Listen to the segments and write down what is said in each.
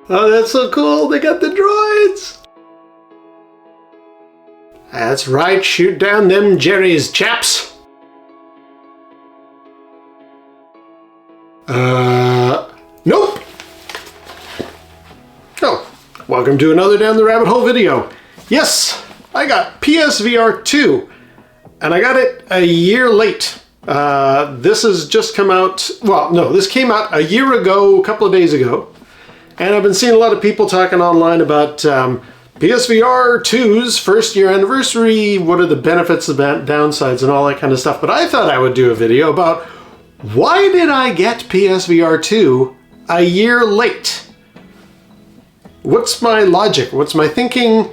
Oh, that's so cool. They got the droids. That's right. Shoot down them Jerry's, chaps. Nope. Oh, welcome to another Down the Rabbit Hole video. Yes, I got PSVR2, and I got it a year late. This has just come out, well, no, this came out a year ago, a couple of days ago. And I've been seeing a lot of people talking online about PSVR2's first year anniversary, what are the benefits, the downsides, and all that kind of stuff. But I thought I would do a video about why did I get PSVR2 a year late? What's my logic? What's my thinking?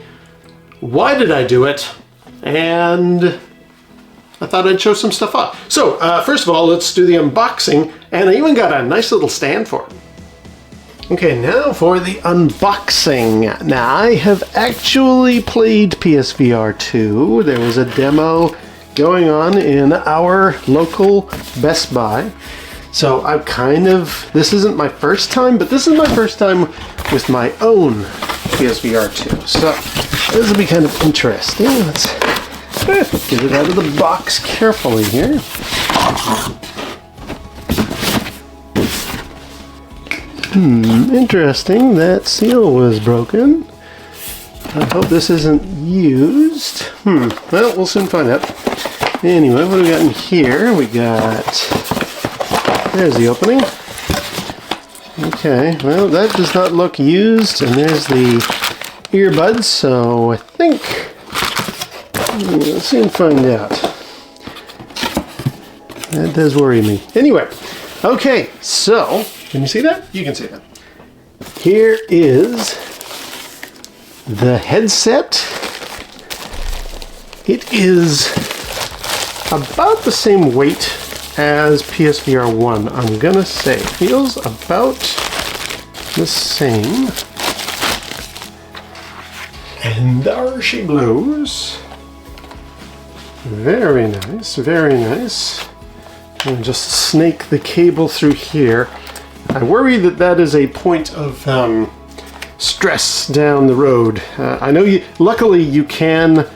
Why did I do it? And I thought I'd show some stuff off. So first of all, let's do the unboxing. And I even got a nice little stand for it. Okay, now for the unboxing. Now, I have actually played PSVR2. There was a demo going on in our local Best Buy. So I've this isn't my first time, but this is my first time with my own PSVR2. So this will be kind of interesting. Let's get it out of the box carefully here. Interesting. That seal was broken. I hope this isn't used. Well, we'll soon find out. Anyway, what do we got in here? We got... There's the opening. Okay, well, that does not look used. And there's the earbuds, so I think... We'll soon find out. That does worry me. Anyway, okay, so... Can you see that? You can see that. Here is the headset. It is about the same weight as PSVR1, I'm gonna say. Feels about the same. And there she blows. Very nice, very nice. And just snake the cable through here. I worry that that is a point of stress down the road. I know luckily you can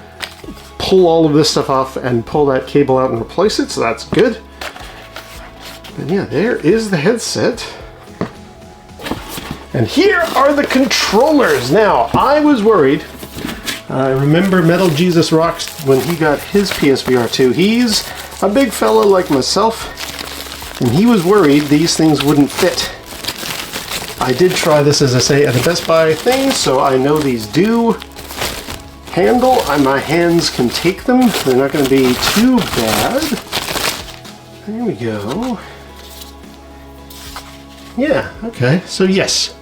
pull all of this stuff off and pull that cable out and replace it, so that's good. But yeah, there is the headset. And here are the controllers. Now, I was worried. I remember Metal Jesus Rocks when he got his PSVR2. He's a big fella like myself. And he was worried these things wouldn't fit. I did try this, as I say, at a Best Buy thing, so I know these do handle. My hands can take them. They're not going to be too bad. There we go. Yeah, okay. So yes,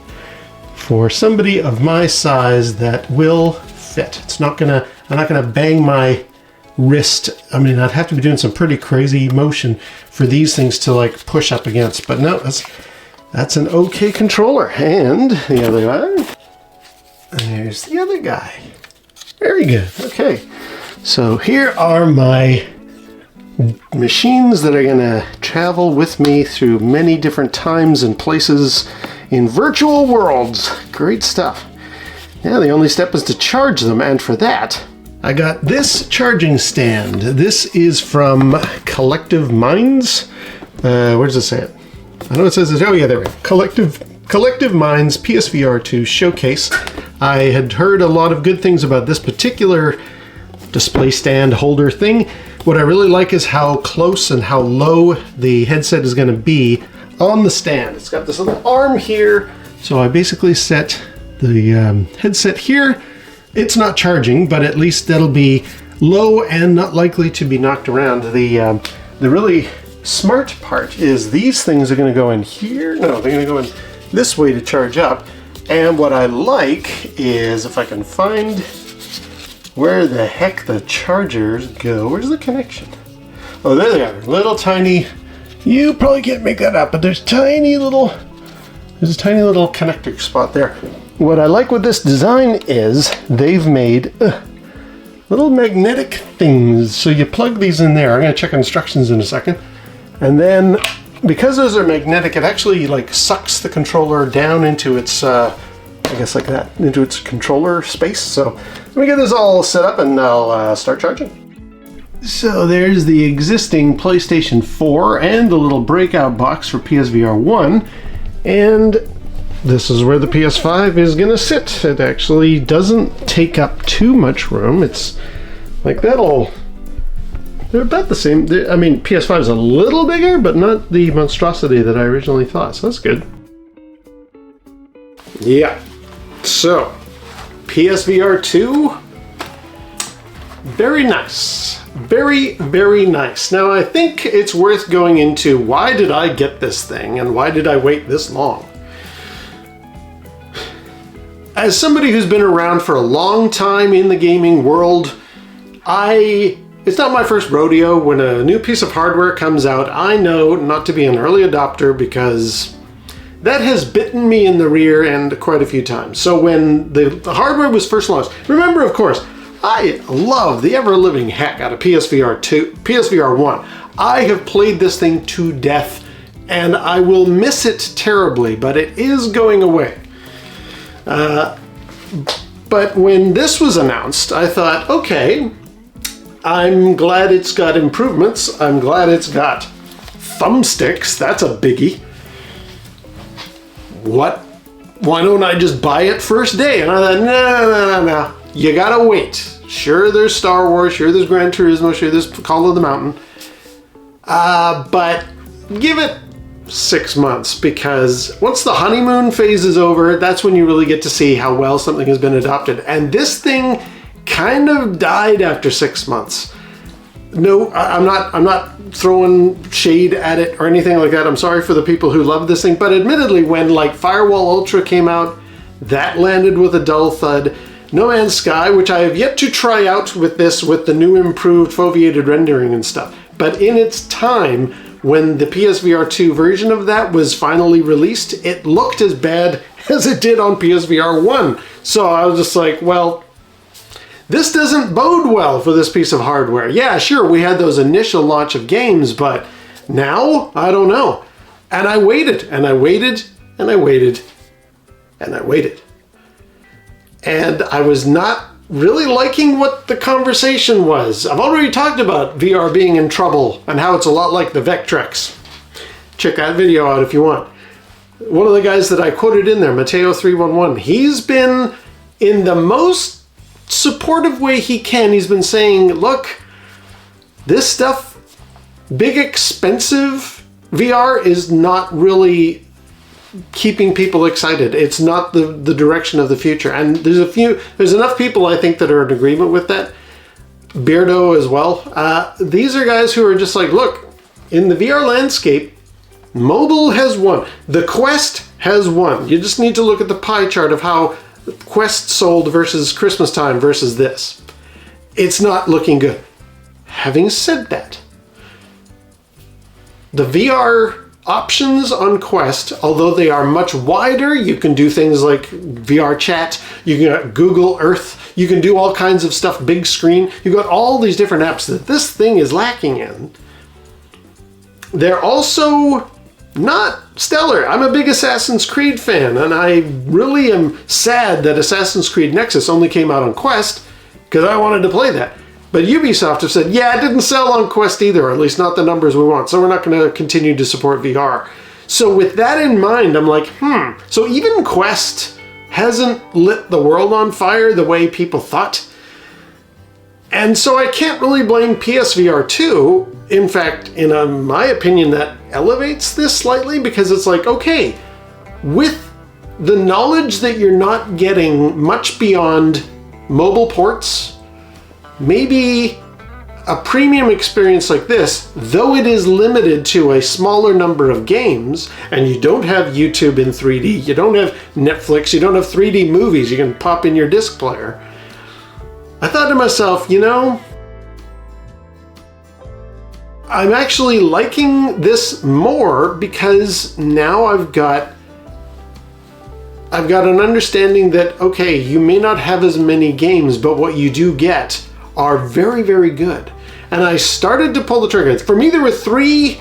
for somebody of my size, that will fit. It's not gonna. I'm not gonna bang my wrist. I mean, I'd have to be doing some pretty crazy motion for these things to like push up against, but no, that's an okay controller. And the other guy, there's the other guy. Very good. Okay, so here are my machines that are gonna travel with me through many different times and places in virtual worlds. Great stuff. Now the only step is to charge them, and for that I got this charging stand. This is from Collective Minds. Where does it say it? I know it says it. Oh yeah, there we go. Collective Minds PSVR2 Showcase. I had heard a lot of good things about this particular display stand holder thing. What I really like is how close and how low the headset is going to be on the stand. It's got this little arm here, so I basically set the headset here. It's not charging, but at least that'll be low and not likely to be knocked around. The really smart part is these things are going to go in here. No, they're going to go in this way to charge up. And what I like is if I can find where the heck the chargers go. Where's the connection? Oh, there they are. Little tiny. You probably can't make that up, but there's a tiny little connector spot there. What I like with this design is they've made little magnetic things. So you plug these in there. I'm going to check instructions in a second. And then because those are magnetic, it actually like sucks the controller down into its I guess like that, into its controller space. So let me get this all set up and I'll start charging. So there's the existing PlayStation 4 and the little breakout box for PSVR 1. And this is where the PS5 is going to sit. It actually doesn't take up too much room. It's like that'll... They're about the same. I mean, PS5 is a little bigger, but not the monstrosity that I originally thought, so that's good. Yeah. So, PSVR 2, very nice. Very, very nice. Now, I think it's worth going into why did I get this thing and why did I wait this long? As somebody who's been around for a long time in the gaming world, it's not my first rodeo. When a new piece of hardware comes out, I know not to be an early adopter because that has bitten me in the rear end quite a few times. So when the hardware was first launched, remember, of course, I love the ever-living heck out of PSVR 1. I have played this thing to death, and I will miss it terribly, but it is going away. But when this was announced, I thought, okay, I'm glad it's got improvements. I'm glad it's got thumbsticks. That's a biggie. What? Why don't I just buy it first day? And I thought, no. You gotta wait. Sure, there's Star Wars. Sure, there's Gran Turismo. Sure, there's Call of the Mountain. But give it 6 months, because once the honeymoon phase is over, that's when you really get to see how well something has been adopted. And this thing kind of died after 6 months. No, I'm not throwing shade at it or anything like that. I'm sorry for the people who love this thing, but admittedly, when like Firewall Ultra came out, that landed with a dull thud. No Man's Sky, which I have yet to try out with the new improved foveated rendering and stuff. But in its time, when the PSVR 2 version of that was finally released, it looked as bad as it did on PSVR 1. So I was just like, well, this doesn't bode well for this piece of hardware. Yeah, sure, we had those initial launch of games, but now, I don't know. And I waited, and I waited, and I waited, and I waited. And I was not really liking what the conversation was. I've already talked about VR being in trouble and how it's a lot like the Vectrex. Check that video out if you want. One of the guys that I quoted in there, Mateo311, he's been in the most supportive way he can. He's been saying, look, this stuff, big expensive VR is not really keeping people excited. It's not the direction of the future. And there's enough people I think that are in agreement with that. Beardo as well. These are guys who are just like, look, in the VR landscape, mobile has won. The Quest has won. You just need to look at the pie chart of how Quest sold versus Christmas time versus this. It's not looking good. Having said that, the VR options on Quest, although they are much wider, you can do things like VR chat, you can Google Earth, you can do all kinds of stuff, big screen. You've got all these different apps that this thing is lacking in. They're also not stellar. I'm a big Assassin's Creed fan, and I really am sad that Assassin's Creed Nexus only came out on Quest, because I wanted to play that. But Ubisoft have said, yeah, it didn't sell on Quest either, or at least not the numbers we want, so we're not going to continue to support VR. So with that in mind, I'm like, so even Quest hasn't lit the world on fire the way people thought. And so I can't really blame PSVR 2. In fact, in my opinion, that elevates this slightly, because it's like, okay, with the knowledge that you're not getting much beyond mobile ports, maybe a premium experience like this, though it is limited to a smaller number of games, and you don't have YouTube in 3D, you don't have Netflix, you don't have 3D movies you can pop in your disc player, I thought to myself, you know, I'm actually liking this more, because now I've got an understanding that, okay, you may not have as many games, but what you do get are very, very good. And I started to pull the trigger. For me, there were three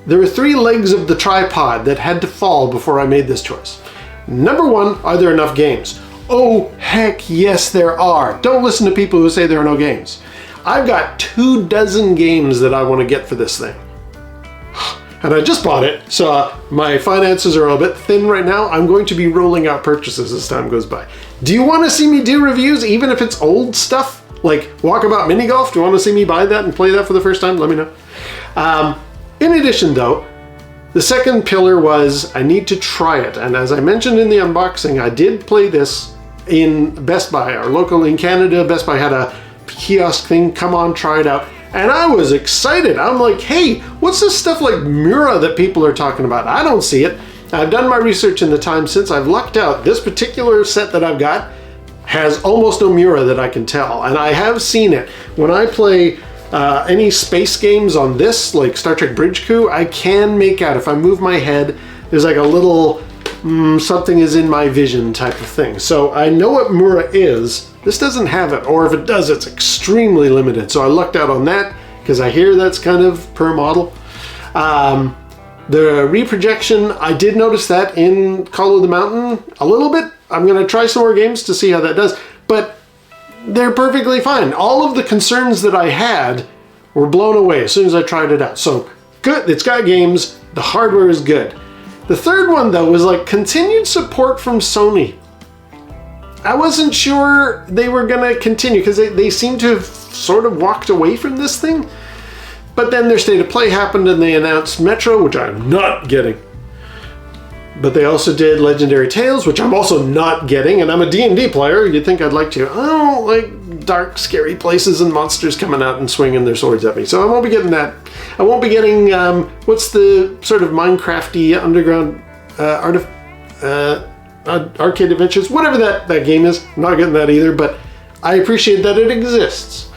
legs of the tripod that had to fall before I made this choice. Number one, are there enough games? Oh, heck yes there are. Don't listen to people who say there are no games. I've got 24 games that I want to get for this thing. And I just bought it, so my finances are a bit thin right now. I'm going to be rolling out purchases as time goes by. Do you want to see me do reviews, even if it's old stuff? Like Walkabout Mini Golf? Do you want to see me buy that and play that for the first time? Let me know. In addition though, the second pillar was I need to try it. And as I mentioned in the unboxing, I did play this in Best Buy. Our local in Canada, Best Buy had a kiosk thing. Come on, try it out. And I was excited. I'm like, hey, what's this stuff like Mura that people are talking about? I don't see it. I've done my research in the time since. I've lucked out. This particular set that I've got has almost no Mura that I can tell. And I have seen it. When I play any space games on this, like Star Trek Bridge Crew, I can make out, if I move my head, there's like a little something is in my vision type of thing. So I know what Mura is. This doesn't have it, or if it does, it's extremely limited. So I lucked out on that because I hear that's kind of per model. The reprojection, I did notice that in Call of the Mountain a little bit. I'm going to try some more games to see how that does, but they're perfectly fine. All of the concerns that I had were blown away as soon as I tried it out. So good, it's got games, the hardware is good. The third one though was like continued support from Sony. I wasn't sure they were gonna continue because they seem to have sort of walked away from this thing. But then their state of play happened and they announced Metro, which I'm not getting. But they also did Legendary Tales, which I'm also not getting, and I'm a D&D player. You'd think I'd like to. I don't like dark, scary places and monsters coming out and swinging their swords at me. So I won't be getting that. I won't be getting, what's the sort of Minecraft-y underground arcade adventures, whatever that game is. I'm not getting that either, but I appreciate that it exists.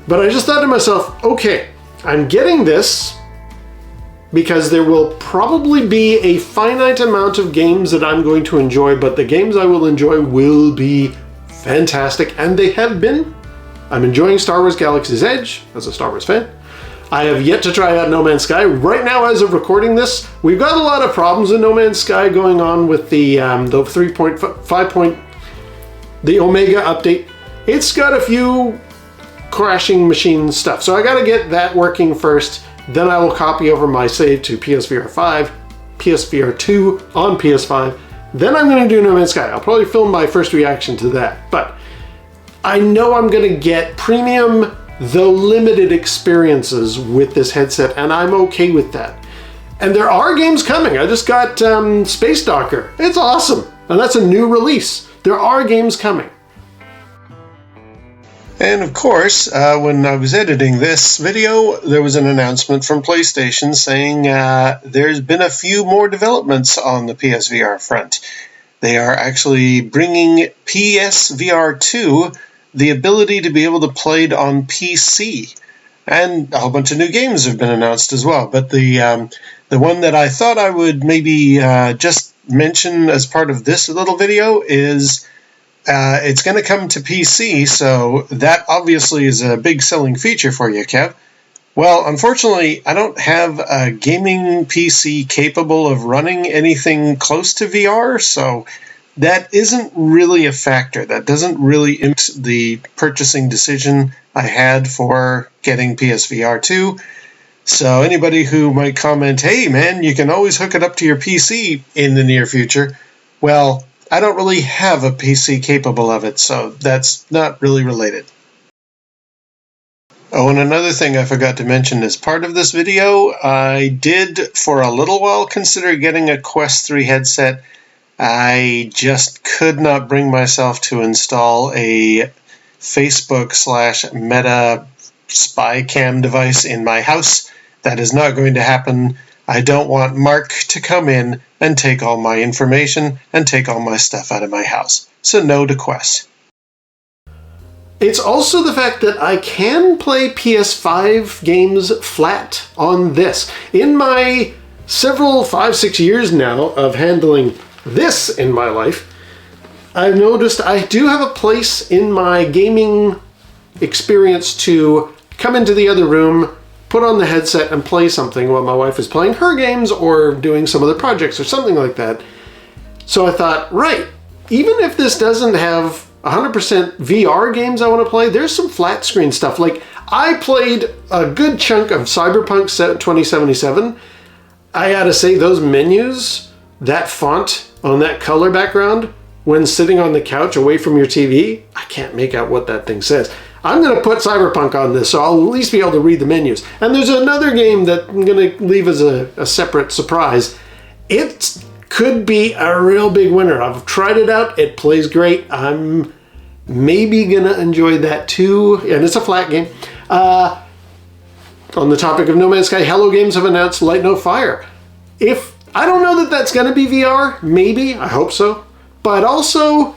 But I just thought to myself, okay, I'm getting this because there will probably be a finite amount of games that I'm going to enjoy, but the games I will enjoy will be fantastic, and they have been. I'm enjoying Star Wars Galaxy's Edge as a Star Wars fan. I have yet to try out No Man's Sky. Right now, as of recording this, we've got a lot of problems in No Man's Sky going on with the 3.5. The Omega update. It's got a few crashing machine stuff, so I got to get that working first. Then I will copy over my save to PSVR5, PSVR2 on PS5. Then I'm going to do No Man's Sky. I'll probably film my first reaction to that. But I know I'm going to get premium, though limited experiences with this headset, and I'm okay with that. And there are games coming. I just got Space Docker. It's awesome. And that's a new release. There are games coming. And of course, when I was editing this video, there was an announcement from PlayStation saying there's been a few more developments on the PSVR front. They are actually bringing PSVR2 the ability to be able to play it on PC. And a whole bunch of new games have been announced as well. But the one that I thought I would maybe just mention as part of this little video is it's going to come to PC, so that obviously is a big selling feature for you, Kev. Well, unfortunately, I don't have a gaming PC capable of running anything close to VR, so that isn't really a factor. That doesn't really impact the purchasing decision I had for getting PSVR 2. So anybody who might comment, hey man, you can always hook it up to your PC in the near future, well, I don't really have a PC capable of it, so that's not really related. Oh, and another thing I forgot to mention as part of this video, I did for a little while consider getting a Quest 3 headset. I just could not bring myself to install a Facebook/Meta spy cam device in my house. That is not going to happen. I don't want Mark to come in and take all my information and take all my stuff out of my house. So no to Quest. It's also the fact that I can play PS5 games flat on this. In my several 5-6 years now of handling this in my life, I've noticed I do have a place in my gaming experience to come into the other room, put on the headset and play something while my wife is playing her games or doing some other projects or something like that. So I thought, right, even if this doesn't have 100% VR games I want to play, there's some flat screen stuff. Like, I played a good chunk of Cyberpunk 2077. I gotta say, those menus, that font on that color background, when sitting on the couch away from your TV, I can't make out what that thing says. I'm gonna put Cyberpunk on this, so I'll at least be able to read the menus. And there's another game that I'm gonna leave as a separate surprise. It could be a real big winner. I've tried it out, it plays great. I'm maybe gonna enjoy that too, and it's a flat game. On the topic of No Man's Sky, Hello Games have announced Light No Fire. I don't know that that's gonna be VR, maybe, I hope so. But also,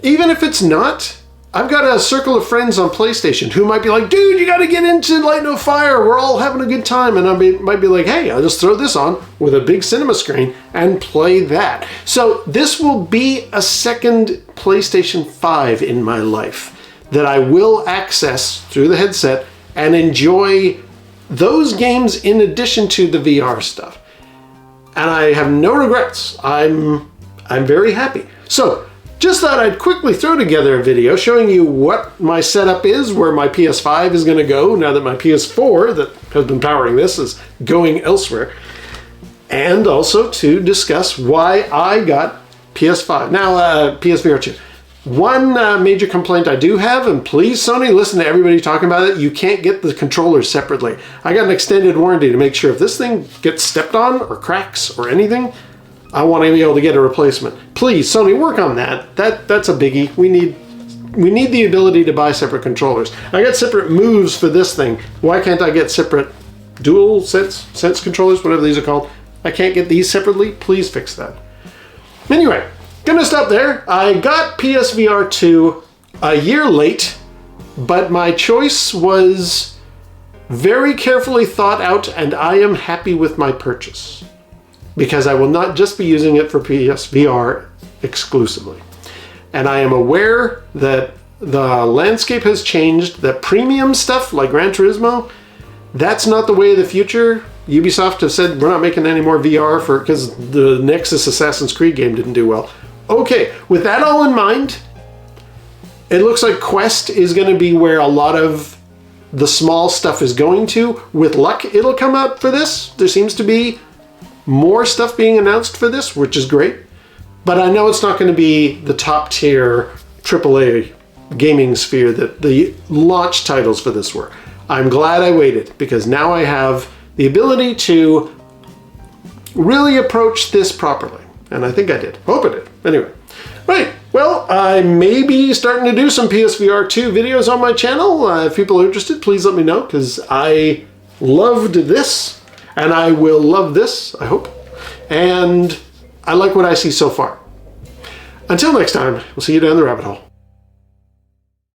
even if it's not, I've got a circle of friends on PlayStation who might be like, dude, you gotta get into Light No Fire, we're all having a good time. And I might be like, hey, I'll just throw this on with a big cinema screen and play that. So this will be a second PlayStation 5 in my life that I will access through the headset and enjoy those games in addition to the VR stuff. And I have no regrets. I'm very happy. So, just thought I'd quickly throw together a video showing you what my setup is, where my PS5 is going to go now that my PS4 that has been powering this is going elsewhere, and also to discuss why I got PS5. Now, PSVR2. One major complaint I do have, and please Sony, listen to everybody talking about it, you can't get the controllers separately. I got an extended warranty to make sure if this thing gets stepped on or cracks or anything, I want to be able to get a replacement. Please, Sony, work on that. That's a biggie. We need the ability to buy separate controllers. I got separate moves for this thing. Why can't I get separate dual sense controllers, whatever these are called? I can't get these separately. Please fix that. Anyway, gonna stop there. I got PSVR 2 a year late, but my choice was very carefully thought out, and I am happy with my purchase, because I will not just be using it for PSVR exclusively. And I am aware that the landscape has changed, that premium stuff like Gran Turismo, that's not the way of the future. Ubisoft have said we're not making any more VR because the Nexus Assassin's Creed game didn't do well. Okay, with that all in mind, it looks like Quest is going to be where a lot of the small stuff is going to. With luck, it'll come out for this. There seems to be more stuff being announced for this, which is great. But I know it's not going to be the top tier AAA gaming sphere that the launch titles for this were. I'm glad I waited, because now I have the ability to really approach this properly. And I think I did. Hope I did. Anyway. Right. Well, I may be starting to do some PSVR 2 videos on my channel. If people are interested, please let me know, because I loved this. And I will love this, I hope. And I like what I see so far. Until next time, we'll see you down the rabbit hole.